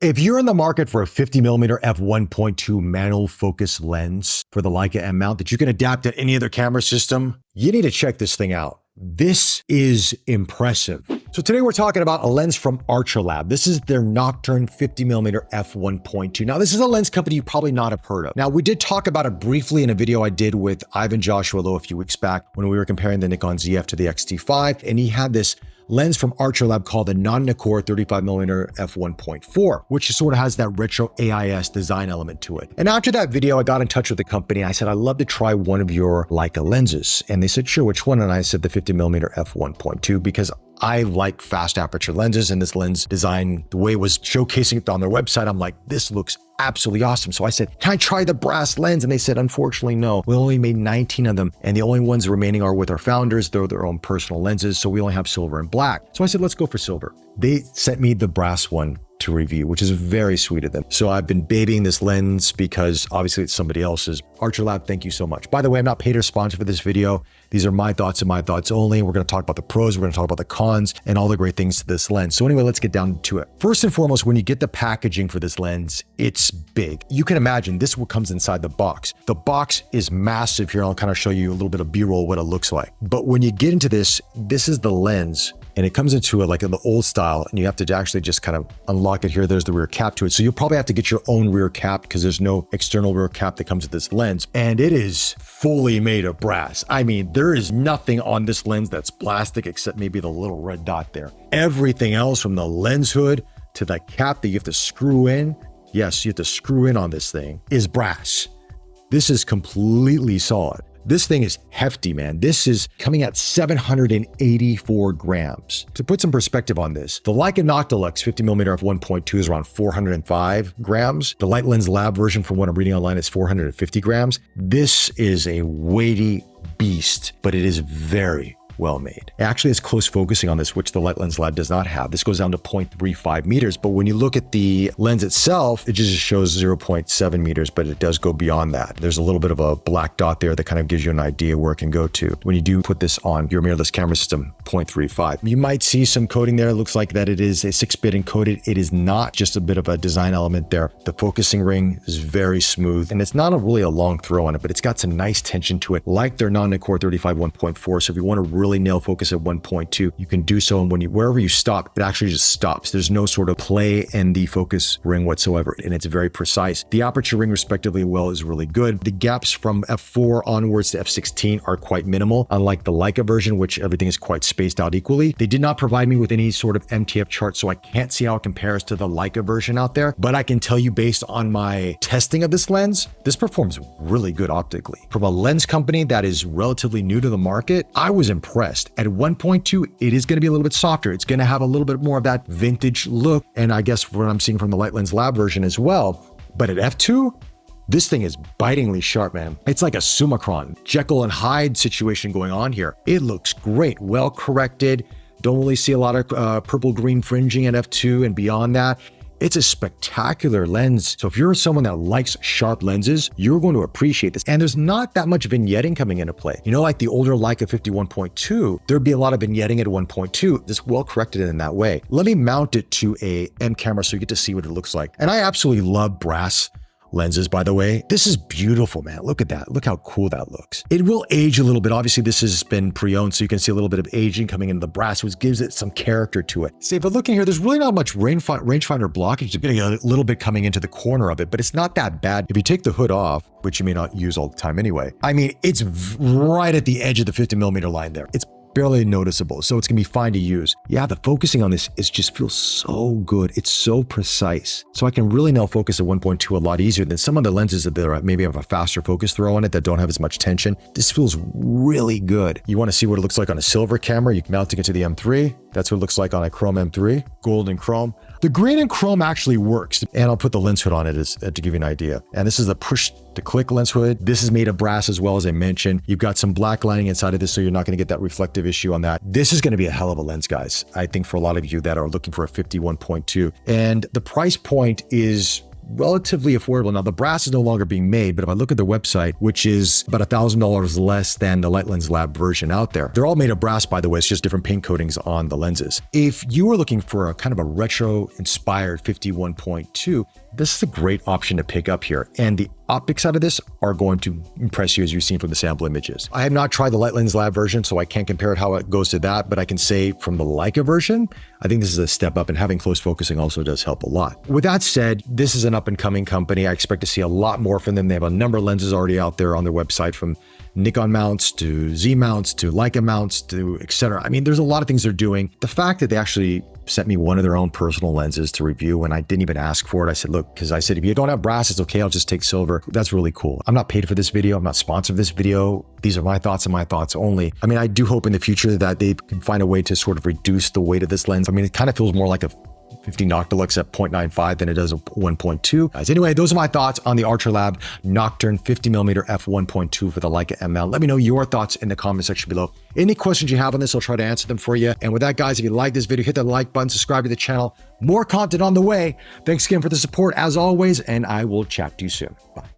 If you're in the market for a 50mm f1.2 manual focus lens for the Leica M Mount that you can adapt to any other camera system, you need to check this thing out. This is impressive. So today we're talking about a lens from Artralab. This is their Nocturne 50mm f1.2. Now this is a lens company you probably not have heard of. Now we did talk about it briefly in a video I did with Ivan Joshua Lowe a few weeks back when we were comparing the Nikon Zf to the X-T5, and he had this lens from Artralab called the non-Nikkor 35mm f1.4, which sort of has that retro AIS design element to it. And after that video, I got in touch with the company. I said, I'd love to try one of your Leica lenses. And they said, sure, which one? And I said the 50mm f1.2 because I like fast aperture lenses, and this lens design, the way it was showcasing it on their website, I'm like, this looks absolutely awesome. So I said, can I try the brass lens? And they said, unfortunately, no. We only made 19 of them, and the only ones remaining are with our founders. They're their own personal lenses, so we only have silver and black. So I said, let's go for silver. They sent me the brass one to review, which is very sweet of them. So I've been babying this lens because obviously it's somebody else's. Artralab, thank you so much. By the way, I'm not paid or sponsored for this video. These are my thoughts and my thoughts only. We're going to talk about the pros, we're going to talk about the cons, and all the great things to this lens. So anyway, let's get down to it. First and foremost, when you get the packaging for this lens, it's big. You can imagine this is what comes inside the box. The box is massive here. I'll kind of show you a little bit of B-roll what it looks like. But when you get into this, this is the lens. And it comes into it like in the old style, and you have to actually just kind of unlock it here. There's the rear cap to it. So you'll probably have to get your own rear cap because there's no external rear cap that comes with this lens. And it is fully made of brass. I mean, there is nothing on this lens that's plastic except maybe the little red dot there. Everything else from the lens hood to the cap that you have to screw in, yes, you have to screw in on this thing, is brass. This is completely solid. This thing is hefty, man. This is coming at 784 grams. To put some perspective on this, the Leica Noctilux 50mm f1.2 is around 405 grams. The Light Lens Lab version from what I'm reading online is 450 grams. This is a weighty beast, but it is very well made. It actually has close focusing on this, which the Light Lens Lab does not have. This goes down to 0.35 meters, but when you look at the lens itself, it just shows 0.7 meters, but it does go beyond that. There's a little bit of a black dot there that kind of gives you an idea where it can go to. When you do put this on your mirrorless camera system, 0.35. You might see some coating there. It looks like that it is a 6-bit encoded. It is not, just a bit of a design element there. The focusing ring is very smooth, and it's not really a long throw on it, but it's got some nice tension to it, like their non-Nikkor 35 1.4. So if you want to really nail focus at 1.2, you can do so, and wherever you stop, it actually just stops. There's no sort of play in the focus ring whatsoever, and it's very precise. The aperture ring, respectively, is really good. The gaps from f4 onwards to f16 are quite minimal, unlike the Leica version, which everything is quite spaced out equally. They did not provide me with any sort of MTF chart, so I can't see how it compares to the Leica version out there, but I can tell you based on my testing of this lens, this performs really good optically. From a lens company that is relatively new to the market, I was impressed. At 1.2, it is going to be a little bit softer. It's going to have a little bit more of that vintage look, and I guess what I'm seeing from the Light Lens Lab version as well. But at f2, this thing is bitingly sharp, man. It's like a Summicron, Jekyll and Hyde situation going on here. It looks great, well corrected. Don't really see a lot of purple-green fringing at f2 and beyond that. It's a spectacular lens. So if you're someone that likes sharp lenses, you're going to appreciate this. And there's not that much vignetting coming into play. You know, like the older Leica 51.2, there'd be a lot of vignetting at 1.2. This well corrected in that way. Let me mount it to a M camera so you get to see what it looks like. And I absolutely love brass lenses, by the way. This is beautiful, man. Look at that. Look how cool that looks. It will age a little bit. Obviously, this has been pre-owned, so you can see a little bit of aging coming into the brass, which gives it some character to it. See, but looking here, there's really not much rangefinder blockage. You're getting a little bit coming into the corner of it, but it's not that bad. If you take the hood off, which you may not use all the time anyway, I mean, it's right at the edge of the 50mm line there. It's barely noticeable, so it's gonna be fine to use. Yeah, the focusing on this just feels so good. It's so precise. So I can really nail focus at 1.2 a lot easier than some of the lenses that maybe have a faster focus throw on it that don't have as much tension. This feels really good. You wanna see what it looks like on a silver camera, you can mount it to the M3. That's what it looks like on a chrome M3, gold and chrome. The green and chrome actually works, and I'll put the lens hood on it to give you an idea. And this is the push to click lens hood. This is made of brass as well, as I mentioned. You've got some black lining inside of this, so you're not gonna get that reflective issue on that. This is gonna be a hell of a lens, guys. I think for a lot of you that are looking for a 51.2. And the price point is relatively affordable. Now, the brass is no longer being made, but if I look at their website, which is about $1,000 less than the Light Lens Lab version out there. They're all made of brass, by the way. It's just different paint coatings on the lenses. If you are looking for a kind of a retro-inspired 51.2, this is a great option to pick up here. And the optics out of this are going to impress you, as you've seen from the sample images. I have not tried the Light Lens Lab version, so I can't compare it how it goes to that, but I can say from the Leica version, I think this is a step up, and having close focusing also does help a lot. With that said, this is an up-and-coming company. I expect to see a lot more from them. They have a number of lenses already out there on their website, from Nikon mounts to Z mounts to Leica mounts to etc. I mean, there's a lot of things they're doing. The fact that they actually sent me one of their own personal lenses to review and I didn't even ask for it. I said, look, because I said, if you don't have brass, it's okay. I'll just take silver. That's really cool. I'm not paid for this video. I'm not sponsored for this video. These are my thoughts and my thoughts only. I mean, I do hope in the future that they can find a way to sort of reduce the weight of this lens. I mean, it kind of feels more like a 50 noctilux at 0.95 than it does a 1.2. Guys, anyway, those are my thoughts on the Artralab Nocturne 50mm f1.2 for the Leica M Mount. Let me know your thoughts in the comment section below. Any questions you have on this, I'll try to answer them for you. And with that, guys, if you like this video, hit that like button, subscribe to the channel. More content on the way. Thanks again for the support as always, and I will chat to you soon. Bye.